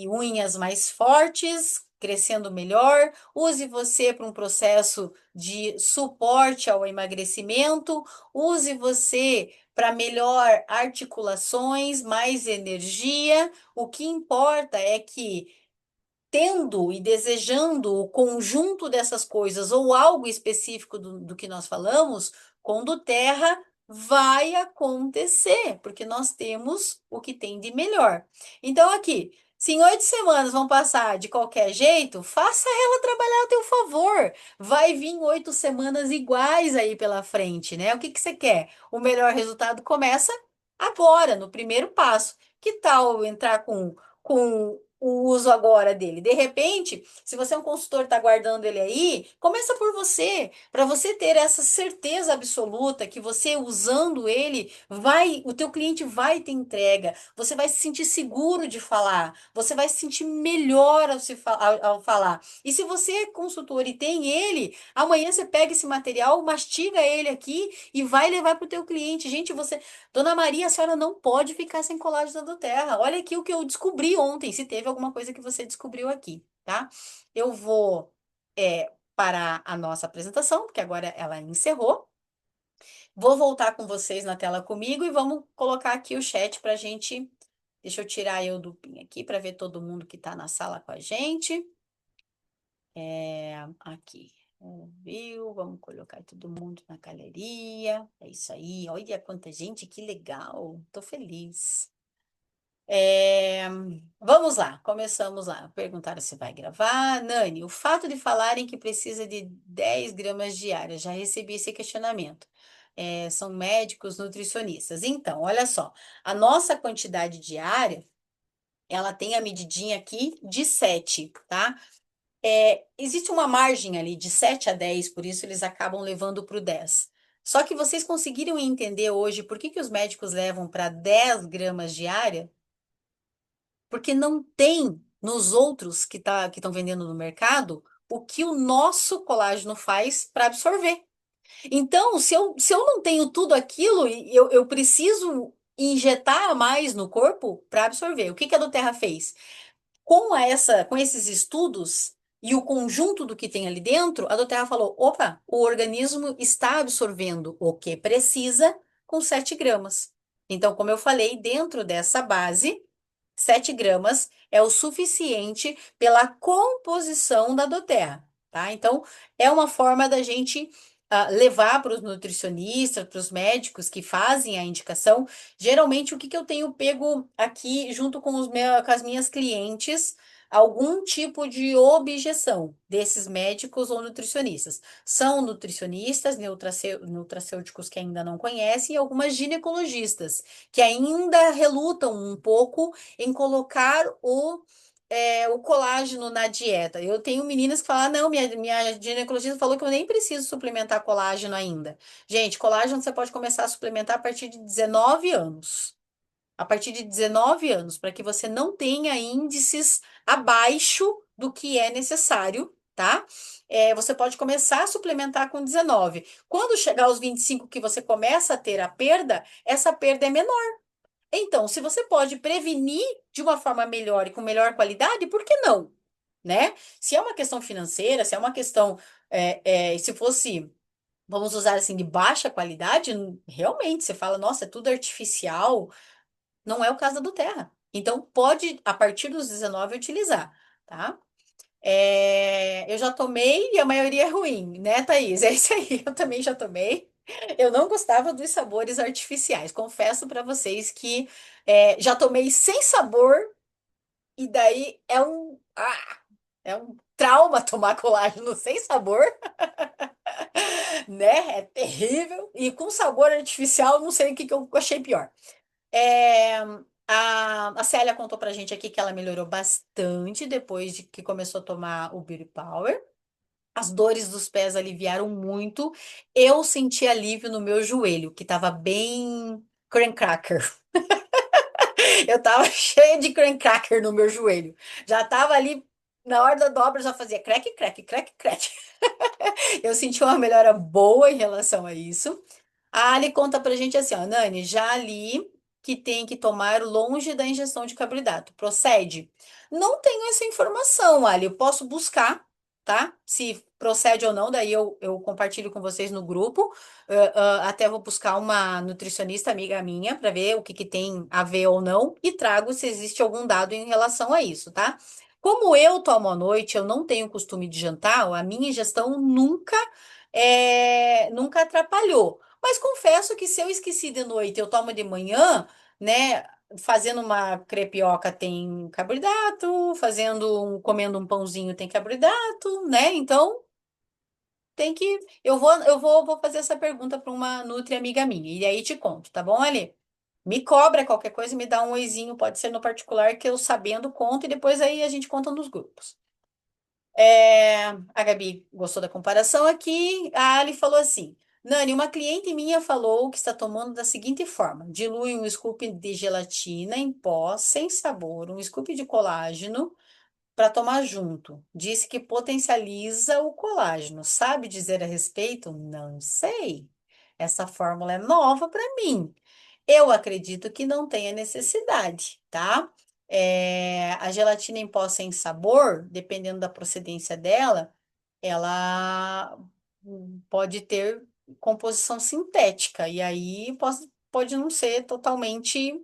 unhas mais fortes, crescendo melhor. Use você para um processo de suporte ao emagrecimento. Use você para melhor articulações, mais energia. O que importa é que tendo e desejando o conjunto dessas coisas ou algo específico do que nós falamos, quando terra vai acontecer, porque nós temos o que tem de melhor. Então, aqui, se em 8 semanas vão passar de qualquer jeito, faça ela trabalhar a teu favor. Vai vir 8 semanas iguais aí pela frente, né? O que que você quer? O melhor resultado começa agora, no primeiro passo. Que tal entrar com o uso agora dele? De repente, se você é um consultor, está guardando ele aí, começa por você, para você ter essa certeza absoluta que você usando ele, o teu cliente vai ter entrega, você vai se sentir seguro de falar, você vai se sentir melhor ao falar. E se você é consultor e tem ele, amanhã você pega esse material, mastiga ele aqui e vai levar para o teu cliente. Gente, Dona Maria, a senhora não pode ficar sem colágeno da terra. Olha aqui o que eu descobri ontem, se teve alguma coisa que você descobriu aqui, tá? Eu vou parar a nossa apresentação, porque agora ela encerrou. Vou voltar com vocês na tela comigo e vamos colocar aqui o chat para a gente. Deixa eu tirar eu do PIN aqui para ver todo mundo que está na sala com a gente. Aqui. Viu? Vamos colocar todo mundo na galeria. É isso aí. Olha quanta gente, que legal. Tô feliz. É, vamos lá, começamos lá. Perguntaram se vai gravar. Nani, o fato de falarem que precisa de 10 gramas diárias, já recebi esse questionamento. São médicos, nutricionistas. Então, olha só, a nossa quantidade diária, ela tem a medidinha aqui de 7, tá? existe uma margem ali de 7 a 10, por isso eles acabam levando para o 10. Só que vocês conseguiram entender hoje por que que os médicos levam para 10 gramas diária? Porque não tem nos outros que estão vendendo no mercado o que o nosso colágeno faz para absorver. Então, se eu não tenho tudo aquilo, eu preciso injetar mais no corpo para absorver. O que que a Doterra fez? Com esses estudos e o conjunto do que tem ali dentro, a Doterra falou: opa, o organismo está absorvendo o que precisa com 7 gramas. Então, como eu falei, dentro dessa base, 7 gramas é o suficiente pela composição da doterra, tá? Então, é uma forma da gente levar para os nutricionistas, para os médicos que fazem a indicação. Geralmente, o que que eu tenho pego aqui junto com com as minhas clientes? Algum tipo de objeção desses médicos ou nutricionistas. São nutricionistas, nutracêuticos que ainda não conhecem, e algumas ginecologistas que ainda relutam um pouco em colocar o colágeno na dieta. Eu tenho meninas que falam, ah, não, minha ginecologista falou que eu nem preciso suplementar colágeno ainda. Gente, colágeno você pode começar a suplementar a partir de 19 anos. A partir de 19 anos, para que você não tenha índices abaixo do que é necessário, tá? Você pode começar a suplementar com 19. Quando chegar aos 25 que você começa a ter a perda, essa perda é menor. Então, se você pode prevenir de uma forma melhor e com melhor qualidade, por que não? Né? Se é uma questão financeira, se é uma questão, se fosse, vamos usar assim, de baixa qualidade, realmente você fala, nossa, é tudo artificial, não é o caso da do Terra. Então, pode, a partir dos 19, utilizar, tá? Eu já tomei e a maioria é ruim, né, Thaís? É isso aí, eu também já tomei. Eu não gostava dos sabores artificiais. Confesso para vocês que já tomei sem sabor e daí é um trauma tomar colágeno sem sabor, né? É terrível. E com sabor artificial, não sei o que que eu achei pior. É, a Célia contou pra gente aqui que ela melhorou bastante depois de que começou a tomar o Beauty Power. As dores dos pés aliviaram muito. Eu senti alívio no meu joelho, que estava bem cracker. Eu tava cheia de cracker no meu joelho. Já tava ali na hora da dobra, já fazia crack, crack, crack, crack. Eu senti uma melhora boa em relação a isso. A Ali conta pra gente assim, ó, Nani, já li que tem que tomar longe da ingestão de carboidrato. Procede? Não tenho essa informação, Ali. Eu posso buscar, tá? Se procede ou não, daí eu compartilho com vocês no grupo. Até vou buscar uma nutricionista amiga minha para ver o que que tem a ver ou não e trago se existe algum dado em relação a isso, tá? Como eu tomo à noite, eu não tenho costume de jantar, a minha ingestão nunca atrapalhou. Mas confesso que se eu esqueci de noite, eu tomo de manhã, né? Fazendo uma crepioca tem carboidrato, comendo um pãozinho tem carboidrato, né? Então tem que. Eu vou fazer essa pergunta para uma nutri amiga minha. E aí te conto, tá bom, Ali? Me cobra qualquer coisa, e me dá um oizinho, pode ser no particular, que eu sabendo conto, e depois aí a gente conta nos grupos. A Gabi gostou da comparação aqui. A Ali falou assim: Nani, uma cliente minha falou que está tomando da seguinte forma: dilui um scoop de gelatina em pó, sem sabor, um scoop de colágeno para tomar junto. Disse que potencializa o colágeno. Sabe dizer a respeito? Não sei. Essa fórmula é nova para mim. Eu acredito que não tenha necessidade, tá? A gelatina em pó sem sabor, dependendo da procedência dela, ela pode ter composição sintética, e aí pode não ser totalmente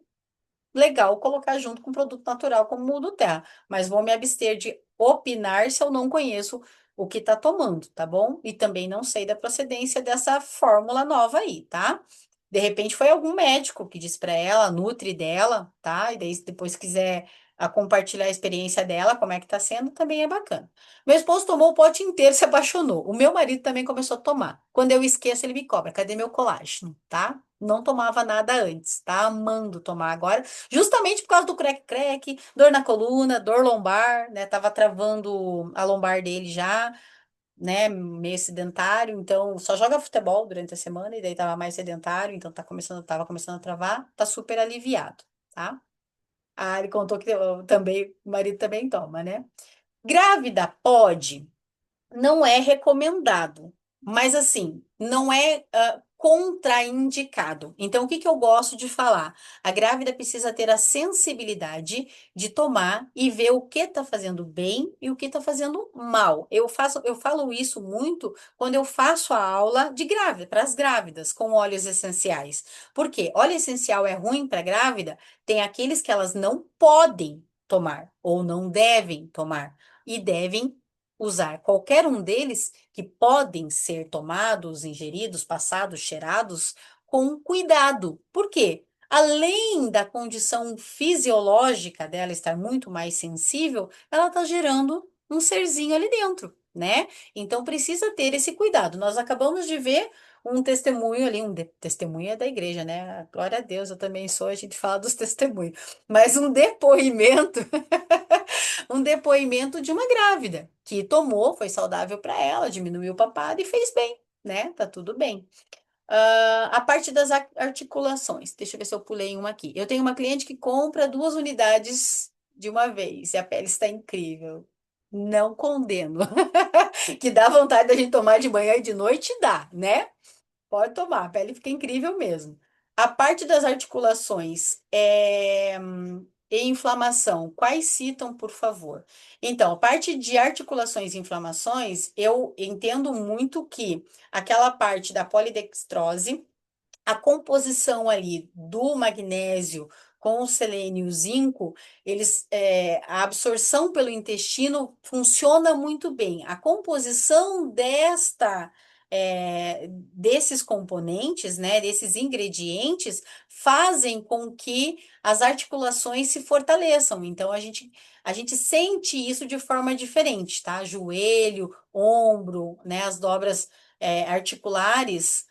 legal colocar junto com produto natural como o do Terra, mas vou me abster de opinar se eu não conheço o que está tomando, tá bom? E também não sei da procedência dessa fórmula nova aí, tá? De repente foi algum médico que disse para ela, a nutri dela, tá? E daí, se depois quiser compartilhar a experiência dela, como é que tá sendo, também é bacana. Meu esposo tomou o pote inteiro, se apaixonou. O meu marido também começou a tomar. Quando eu esqueço, ele me cobra. Cadê meu colágeno, tá? Não tomava nada antes, tá? Amando tomar agora, justamente por causa do creque-creque, dor na coluna, dor lombar, né? Tava travando a lombar dele já, né, meio sedentário, então só joga futebol durante a semana e daí tava mais sedentário, então tava começando a travar, tá super aliviado, tá? Ah, ele contou que também, o marido também toma, né? Grávida pode. Não é recomendado, mas assim, não é contraindicado. Então, o que que eu gosto de falar? A grávida precisa ter a sensibilidade de tomar e ver o que está fazendo bem e o que está fazendo mal. Eu falo isso muito quando eu faço a aula de grávida, para as grávidas, com óleos essenciais. Por quê? Óleo essencial é ruim para a grávida? Tem aqueles que elas não podem tomar ou não devem tomar. E devem usar qualquer um deles que podem ser tomados, ingeridos, passados, cheirados com cuidado. Por quê? Além da condição fisiológica dela estar muito mais sensível, ela está gerando um serzinho ali dentro, né? Então precisa ter esse cuidado. Nós acabamos de ver um testemunho ali, testemunho é da igreja, né? Glória a Deus, eu também sou, a gente fala dos testemunhos, mas um depoimento um depoimento de uma grávida que tomou, foi saudável para ela, diminuiu o papado e fez bem, né? Tá tudo bem. A parte das articulações, deixa eu ver se eu pulei uma aqui. Eu tenho uma cliente que compra 2 unidades de uma vez e a pele está incrível. Não condeno. Que dá vontade da gente tomar de manhã e de noite, dá, né? Pode tomar, a pele fica incrível mesmo. A parte das articulações e inflamação, quais citam, por favor? Então, a parte de articulações e inflamações, eu entendo muito que aquela parte da polidextrose, a composição ali do magnésio com o selênio e o zinco, a absorção pelo intestino funciona muito bem. A composição desses componentes, né, desses ingredientes, fazem com que as articulações se fortaleçam. Então, a gente sente isso de forma diferente, tá? Joelho, ombro, né, as dobras, articulares.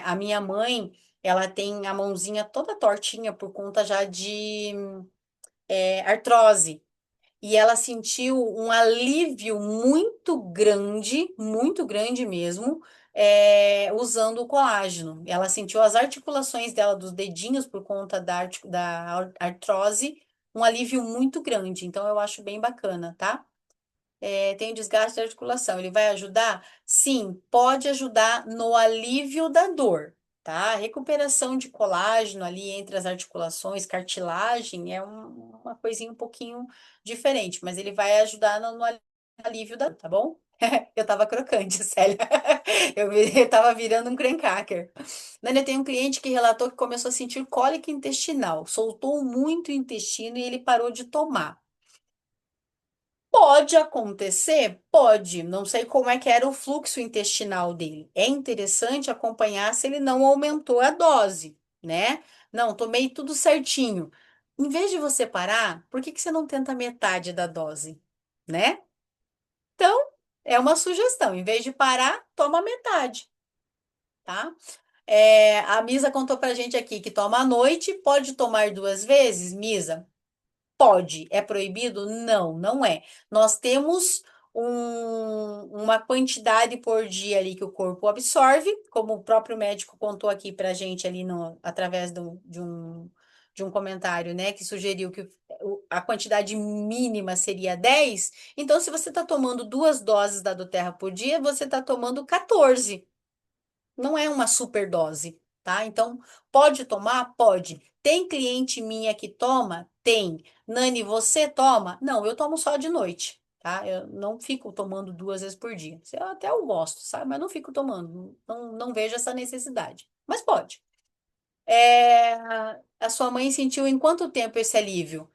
A minha mãe, ela tem a mãozinha toda tortinha por conta já de artrose. E ela sentiu um alívio muito grande mesmo, usando o colágeno. Ela sentiu as articulações dela, dos dedinhos, por conta da artrose, um alívio muito grande. Então, eu acho bem bacana, tá? Tem desgaste da articulação. Ele vai ajudar? Sim, pode ajudar no alívio da dor, tá? A recuperação de colágeno ali entre as articulações, cartilagem, é uma coisinha um pouquinho diferente, mas ele vai ajudar no alívio da dor, tá bom? Eu tava crocante, Célia. Eu tava virando um cracker. Dani, eu tenho um cliente que relatou que começou a sentir cólica intestinal, soltou muito o intestino e ele parou de tomar. Pode acontecer? Pode. Não sei como é que era o fluxo intestinal dele. É interessante acompanhar se ele não aumentou a dose, né? Não, tomei tudo certinho. Em vez de você parar, por que que você não tenta metade da dose, né? Então, é uma sugestão. Em vez de parar, toma metade, tá? A Misa contou pra gente aqui que toma à noite, pode tomar 2 vezes, Misa? Pode. É proibido? Não, não é. Nós temos uma quantidade por dia ali que o corpo absorve, como o próprio médico contou aqui para a gente ali através de um comentário, né, que sugeriu que a quantidade mínima seria 10. Então, se você está tomando 2 doses da Doterra por dia, você está tomando 14. Não é uma superdose, tá? Então, pode tomar? Pode. Tem cliente minha que toma? Tem. Nani, você toma? Não, eu tomo só de noite, tá? Eu não fico tomando 2 vezes por dia. Eu gosto, sabe? Mas não fico tomando. Não, não vejo essa necessidade. Mas pode. É, a sua mãe sentiu em quanto tempo esse alívio?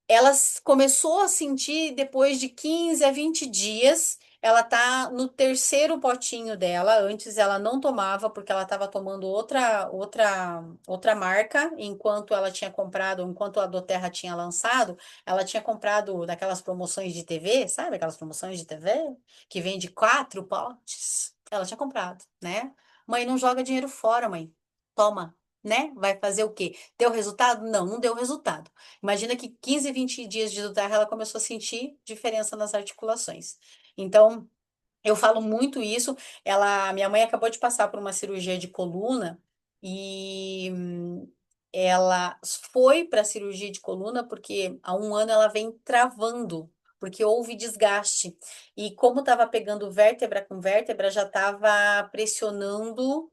Ela começou a sentir depois de 15 a 20 dias. Ela tá no terceiro potinho dela. Antes ela não tomava porque ela estava tomando outra marca, enquanto ela tinha comprado, enquanto a Doterra tinha lançado, ela tinha comprado daquelas promoções de TV, sabe? Aquelas promoções de TV que vende 4 potes. Ela tinha comprado, né? Mãe, não joga dinheiro fora, mãe. Toma, né? Vai fazer o quê? Deu resultado? Não, não deu resultado. Imagina que 15, 20 dias de Doterra ela começou a sentir diferença nas articulações. Então, eu falo muito isso. Minha mãe acabou de passar por uma cirurgia de coluna e ela foi para a cirurgia de coluna porque há um ano ela vem travando, porque houve desgaste. E como estava pegando vértebra com vértebra, já estava pressionando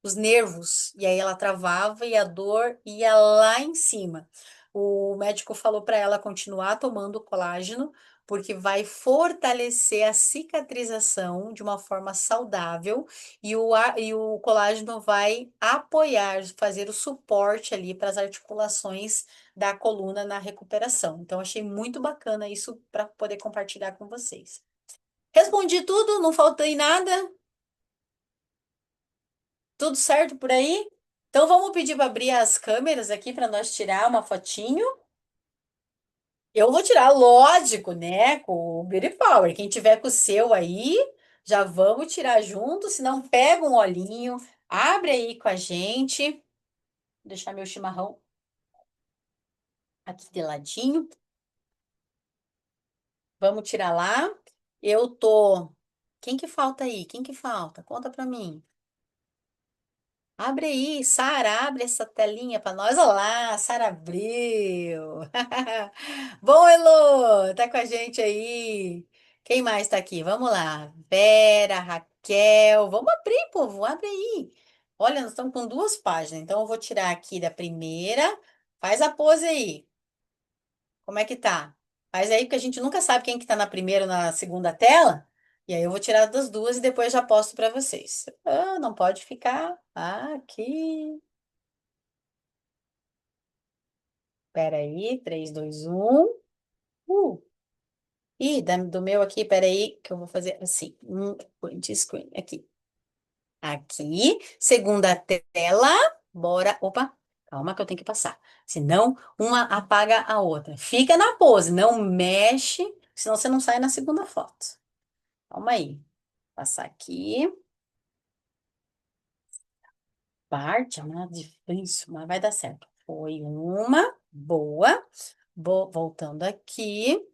os nervos, e aí ela travava e a dor ia lá em cima. O médico falou para ela continuar tomando colágeno, porque vai fortalecer a cicatrização de uma forma saudável e o colágeno vai apoiar, fazer o suporte ali para as articulações da coluna na recuperação. Então, achei muito bacana isso para poder compartilhar com vocês. Respondi tudo, não faltei nada. Tudo certo por aí? Então vamos pedir para abrir as câmeras aqui para nós tirar uma fotinho. Eu vou tirar, lógico, né? Com o Beauty Power. Quem tiver com o seu aí, já vamos tirar junto. Se não, pega um olhinho, abre aí com a gente. Vou deixar meu chimarrão aqui de ladinho. Vamos tirar lá. Eu tô. Quem que falta aí? Quem que falta? Conta para mim. Abre aí, Sara, abre essa telinha para nós. Olá, Sara abriu. Bom, Elô, tá com a gente aí. Quem mais tá aqui? Vamos lá. Vera, Raquel. Vamos abrir, povo, abre aí. Olha, nós estamos com 2 páginas, então eu vou tirar aqui da primeira. Faz a pose aí. Como é que tá? Faz aí, porque a gente nunca sabe quem que tá na primeira ou na segunda tela. E aí eu vou tirar das duas e depois já posto para vocês. Ah, não pode ficar aqui. Pera aí, 3, 2, 1. Uh. Ih, do meu aqui, pera aí, que eu vou fazer assim. Print screen, aqui. Aqui, segunda tela. Bora. Opa, calma que eu tenho que passar. Senão, uma apaga a outra. Fica na pose, não mexe, senão você não sai na segunda foto. Calma aí. Passar aqui. Parte, é uma difícil, mas vai dar certo. Foi uma, boa. Voltando aqui.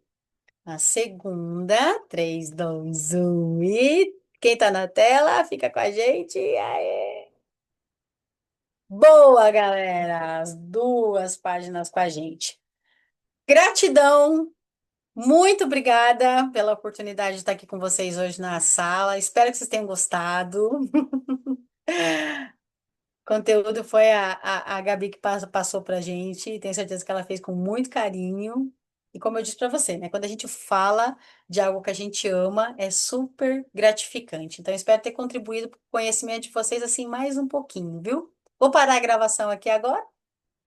A segunda, 3, 2, 1 e quem tá na tela, fica com a gente. Aê! Boa, galera! As 2 páginas com a gente. Gratidão, muito obrigada pela oportunidade de estar aqui com vocês hoje na sala. Espero que vocês tenham gostado. Conteúdo foi a Gabi que passou para a gente. Tenho certeza que ela fez com muito carinho. E como eu disse para você, né? Quando a gente fala de algo que a gente ama, é super gratificante. Então, eu espero ter contribuído para o conhecimento de vocês assim mais um pouquinho, viu? Vou parar a gravação aqui agora